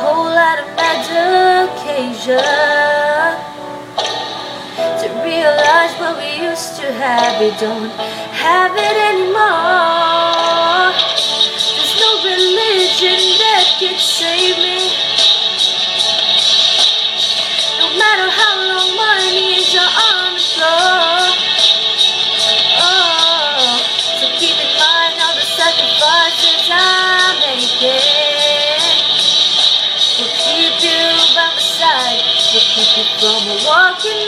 whole lot of medication to realize what we used to have, we don't have it anymore. There's no religion that can save me. No matter how long my knees are on the floor. Oh, so keep in mind all the sacrifices I'm making. We'll keep you by my side. We'll keep you from walking